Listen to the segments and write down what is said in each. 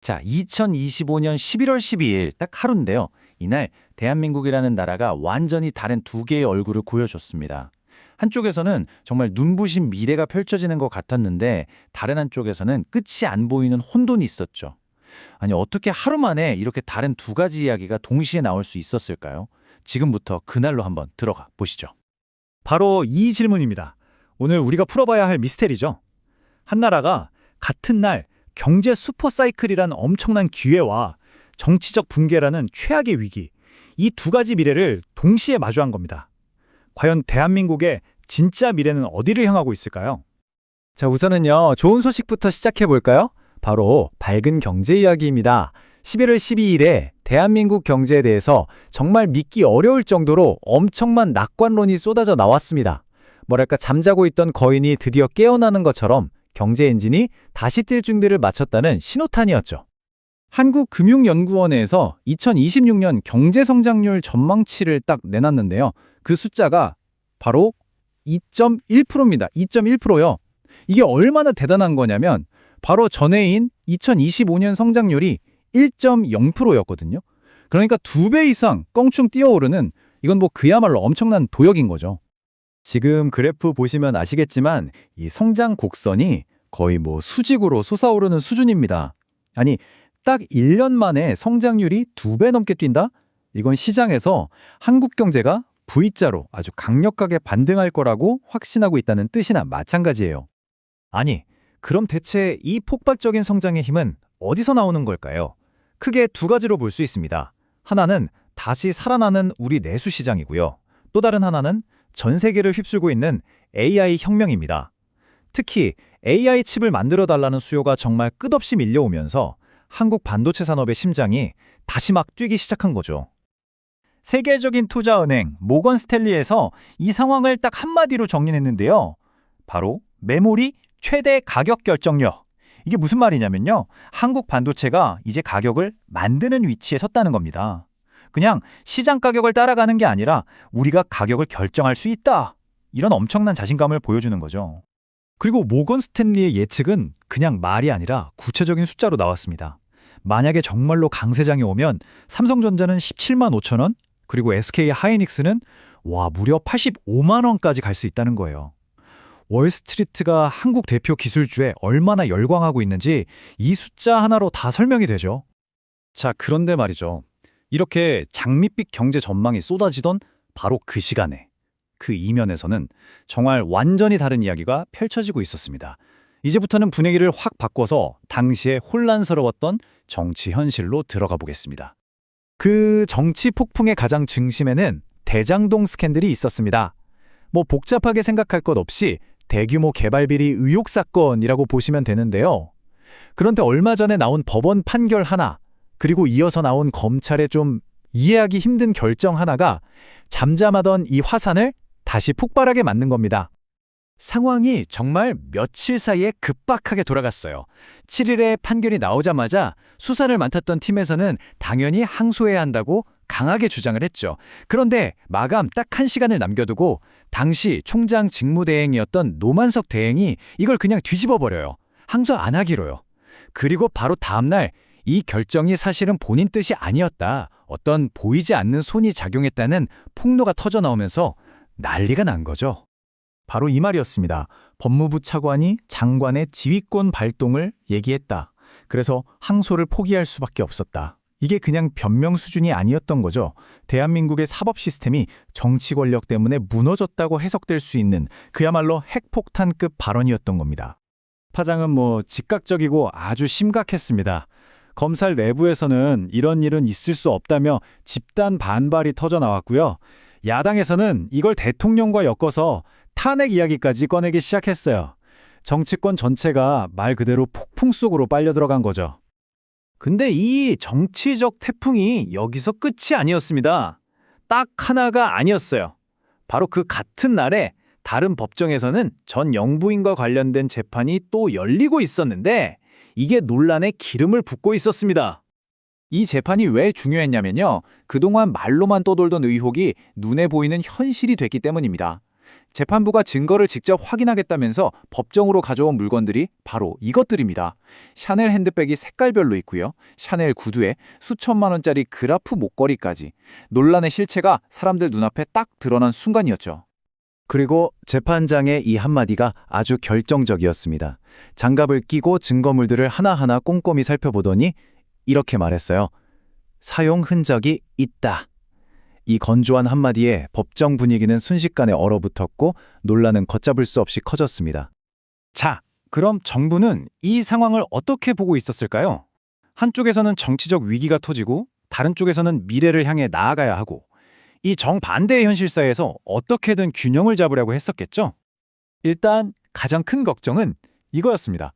자, 2025년 11월 12일 딱 하루인데요. 이날 대한민국이라는 나라가 완전히 다른 두 개의 얼굴을 보여줬습니다. 한쪽에서는 정말 눈부신 미래가 펼쳐지는 것 같았는데 다른 한쪽에서는 끝이 안 보이는 혼돈이 있었죠. 아니, 어떻게 하루 만에 이렇게 다른 두 가지 이야기가 동시에 나올 수 있었을까요? 지금부터 그날로 한번 들어가 보시죠. 바로 이 질문입니다. 오늘 우리가 풀어봐야 할 미스테리죠. 한 나라가 같은 날 경제 슈퍼사이클이란 엄청난 기회와 정치적 붕괴라는 최악의 위기, 이 두 가지 미래를 동시에 마주한 겁니다. 과연 대한민국의 진짜 미래는 어디를 향하고 있을까요? 자, 우선은요, 좋은 소식부터 시작해 볼까요? 바로 밝은 경제 이야기입니다. 11월 12일에 대한민국 경제에 대해서 정말 믿기 어려울 정도로 엄청난 낙관론이 쏟아져 나왔습니다. 뭐랄까, 잠자고 있던 거인이 드디어 깨어나는 것처럼 경제 엔진이 다시 뜰 준비를 마쳤다는 신호탄이었죠. 한국금융연구원에서 2026년 경제성장률 전망치를 딱 내놨는데요. 그 숫자가 바로 2.1%입니다. 2.1%요. 이게 얼마나 대단한 거냐면 바로 전해인 2025년 성장률이 1.0%였거든요. 그러니까 2배 이상 껑충 뛰어오르는, 이건 뭐 그야말로 엄청난 도약인 거죠. 지금 그래프 보시면 아시겠지만 이 성장 곡선이 거의 뭐 수직으로 솟아오르는 수준입니다. 아니, 딱 1년 만에 성장률이 2배 넘게 뛴다? 이건 시장에서 한국 경제가 V자로 아주 강력하게 반등할 거라고 확신하고 있다는 뜻이나 마찬가지예요. 아니, 그럼 대체 이 폭발적인 성장의 힘은 어디서 나오는 걸까요? 크게 두 가지로 볼 수 있습니다. 하나는 다시 살아나는 우리 내수 시장이고요. 또 다른 하나는 전 세계를 휩쓸고 있는 AI 혁명입니다. 특히 AI 칩을 만들어달라는 수요가 정말 끝없이 밀려오면서 한국 반도체 산업의 심장이 다시 막 뛰기 시작한 거죠. 세계적인 투자은행 모건 스탠리에서 이 상황을 딱 한마디로 정리했는데요. 바로 메모리 최대 가격 결정력. 이게 무슨 말이냐면요. 한국 반도체가 이제 가격을 만드는 위치에 섰다는 겁니다. 그냥 시장 가격을 따라가는 게 아니라 우리가 가격을 결정할 수 있다. 이런 엄청난 자신감을 보여주는 거죠. 그리고 모건 스탠리의 예측은 그냥 말이 아니라 구체적인 숫자로 나왔습니다. 만약에 정말로 강세장이 오면 삼성전자는 17만 5천 원, 그리고 SK 하이닉스는 무려 85만 원까지 갈 수 있다는 거예요. 월스트리트가 한국 대표 기술주에 얼마나 열광하고 있는지 이 숫자 하나로 다 설명이 되죠. 자, 그런데 말이죠. 이렇게 장밋빛 경제 전망이 쏟아지던 바로 그 시간에 그 이면에서는 정말 완전히 다른 이야기가 펼쳐지고 있었습니다. 이제부터는 분위기를 확 바꿔서 당시에 혼란스러웠던 정치 현실로 들어가 보겠습니다. 그 정치 폭풍의 가장 중심에는 대장동 스캔들이 있었습니다. 뭐 복잡하게 생각할 것 없이 대규모 개발 비리 의혹 사건이라고 보시면 되는데요. 그런데 얼마 전에 나온 법원 판결 하나, 그리고 이어서 나온 검찰의 좀 이해하기 힘든 결정 하나가 잠잠하던 이 화산을 다시 폭발하게 만든 겁니다. 상황이 정말 며칠 사이에 급박하게 돌아갔어요. 7일에 판결이 나오자마자 수사를 맡았던 팀에서는 당연히 항소해야 한다고 강하게 주장을 했죠. 그런데 마감 딱 1시간을 남겨두고 당시 총장 직무대행이었던 노만석 대행이 이걸 그냥 뒤집어버려요. 항소 안 하기로요. 그리고 바로 다음날 이 결정이 사실은 본인 뜻이 아니었다, 어떤 보이지 않는 손이 작용했다는 폭로가 터져나오면서 난리가 난 거죠. 바로 이 말이었습니다. 법무부 차관이 장관의 지휘권 발동을 얘기했다. 그래서 항소를 포기할 수밖에 없었다. 이게 그냥 변명 수준이 아니었던 거죠. 대한민국의 사법 시스템이 정치 권력 때문에 무너졌다고 해석될 수 있는 그야말로 핵폭탄급 발언이었던 겁니다. 파장은 즉각적이고 아주 심각했습니다. 검찰 내부에서는 이런 일은 있을 수 없다며 집단 반발이 터져나왔고요. 야당에서는 이걸 대통령과 엮어서 탄핵 이야기까지 꺼내기 시작했어요. 정치권 전체가 말 그대로 폭풍 속으로 빨려 들어간 거죠. 근데 이 정치적 태풍이 여기서 끝이 아니었습니다. 딱 하나가 아니었어요. 바로 그 같은 날에 다른 법정에서는 전 영부인과 관련된 재판이 또 열리고 있었는데 이게 논란에 기름을 붓고 있었습니다. 이 재판이 왜 중요했냐면요. 그동안 말로만 떠돌던 의혹이 눈에 보이는 현실이 됐기 때문입니다. 재판부가 증거를 직접 확인하겠다면서 법정으로 가져온 물건들이 바로 이것들입니다. 샤넬 핸드백이 색깔별로 있고요. 샤넬 구두에 수천만 원짜리 그라프 목걸이까지. 논란의 실체가 사람들 눈앞에 딱 드러난 순간이었죠. 그리고 재판장의 이 한마디가 아주 결정적이었습니다. 장갑을 끼고 증거물들을 하나하나 꼼꼼히 살펴보더니 이렇게 말했어요. 사용 흔적이 있다. 이 건조한 한마디에 법정 분위기는 순식간에 얼어붙었고 논란은 걷잡을 수 없이 커졌습니다. 자, 그럼 정부는 이 상황을 어떻게 보고 있었을까요? 한쪽에서는 정치적 위기가 터지고 다른 쪽에서는 미래를 향해 나아가야 하고 이 정반대의 현실사에서 어떻게든 균형을 잡으려고 했었겠죠? 일단 가장 큰 걱정은 이거였습니다.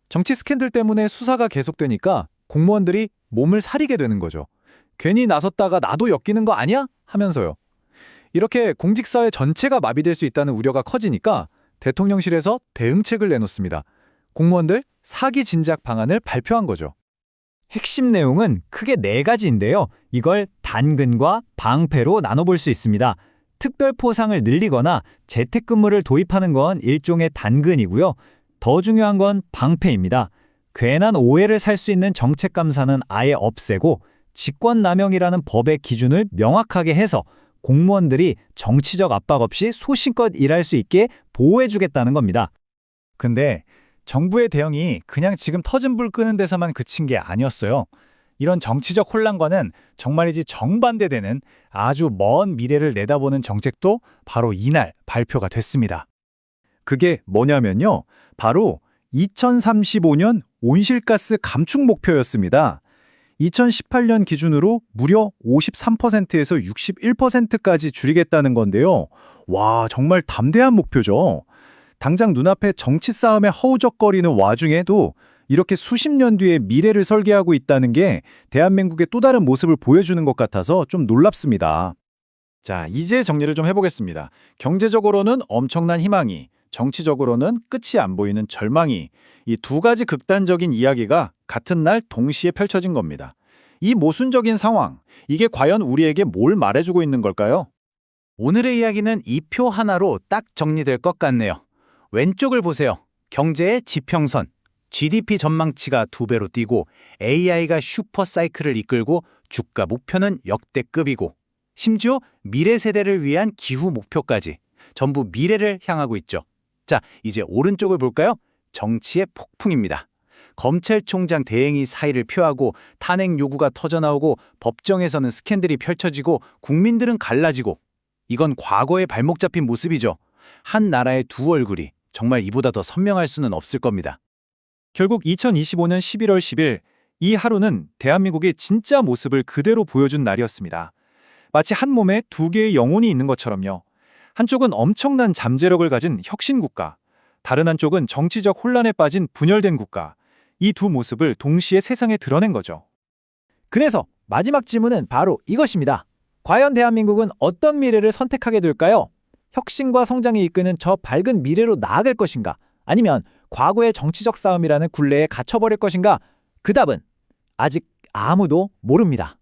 정치 스캔들 때문에 수사가 계속되니까 공무원들이 몸을 사리게 되는 거죠. 괜히 나섰다가 나도 엮이는 거 아니야? 하면서요. 이렇게 공직사회 전체가 마비될 수 있다는 우려가 커지니까 대통령실에서 대응책을 내놓습니다. 공무원들 사기 진작 방안을 발표한 거죠. 핵심 내용은 크게 4가지인데요. 이걸 단근과 방패로 나눠볼 수 있습니다. 특별 포상을 늘리거나 재택근무를 도입하는 건 일종의 단근이고요. 더 중요한 건 방패입니다. 괜한 오해를 살 수 있는 정책 감사는 아예 없애고 직권남용이라는 법의 기준을 명확하게 해서 공무원들이 정치적 압박 없이 소신껏 일할 수 있게 보호해주겠다는 겁니다. 근데 정부의 대응이 그냥 지금 터진 불 끄는 데서만 그친 게 아니었어요. 이런 정치적 혼란과는 정말이지 정반대되는 아주 먼 미래를 내다보는 정책도 바로 이날 발표가 됐습니다. 그게 뭐냐면요. 바로 2035년 온실가스 감축 목표였습니다. 2018년 기준으로 무려 53%에서 61%까지 줄이겠다는 건데요. 와, 정말 담대한 목표죠. 당장 눈앞에 정치 싸움에 허우적거리는 와중에도 이렇게 수십 년 뒤의 미래를 설계하고 있다는 게 대한민국의 또 다른 모습을 보여주는 것 같아서 좀 놀랍습니다. 자, 이제 정리를 좀 해보겠습니다. 경제적으로는 엄청난 희망이, 정치적으로는 끝이 안 보이는 절망이, 이 두 가지 극단적인 이야기가 같은 날 동시에 펼쳐진 겁니다. 이 모순적인 상황, 이게 과연 우리에게 뭘 말해주고 있는 걸까요? 오늘의 이야기는 이 표 하나로 딱 정리될 것 같네요. 왼쪽을 보세요. 경제의 지평선. GDP 전망치가 2배로 뛰고 AI가 슈퍼 사이클을 이끌고 주가 목표는 역대급이고 심지어 미래 세대를 위한 기후 목표까지 전부 미래를 향하고 있죠. 자, 이제 오른쪽을 볼까요? 정치의 폭풍입니다. 검찰총장 대행이 사의를 표하고 탄핵 요구가 터져나오고 법정에서는 스캔들이 펼쳐지고 국민들은 갈라지고 이건 과거에 발목 잡힌 모습이죠. 한 나라의 두 얼굴이 정말 이보다 더 선명할 수는 없을 겁니다. 결국 2025년 11월 10일 이 하루는 대한민국의 진짜 모습을 그대로 보여준 날이었습니다. 마치 한 몸에 두 개의 영혼이 있는 것처럼요. 한쪽은 엄청난 잠재력을 가진 혁신국가, 다른 한쪽은 정치적 혼란에 빠진 분열된 국가. 이 두 모습을 동시에 세상에 드러낸 거죠. 그래서 마지막 질문은 바로 이것입니다. 과연 대한민국은 어떤 미래를 선택하게 될까요? 혁신과 성장이 이끄는 저 밝은 미래로 나아갈 것인가? 아니면 과거의 정치적 싸움이라는 굴레에 갇혀버릴 것인가? 그 답은 아직 아무도 모릅니다.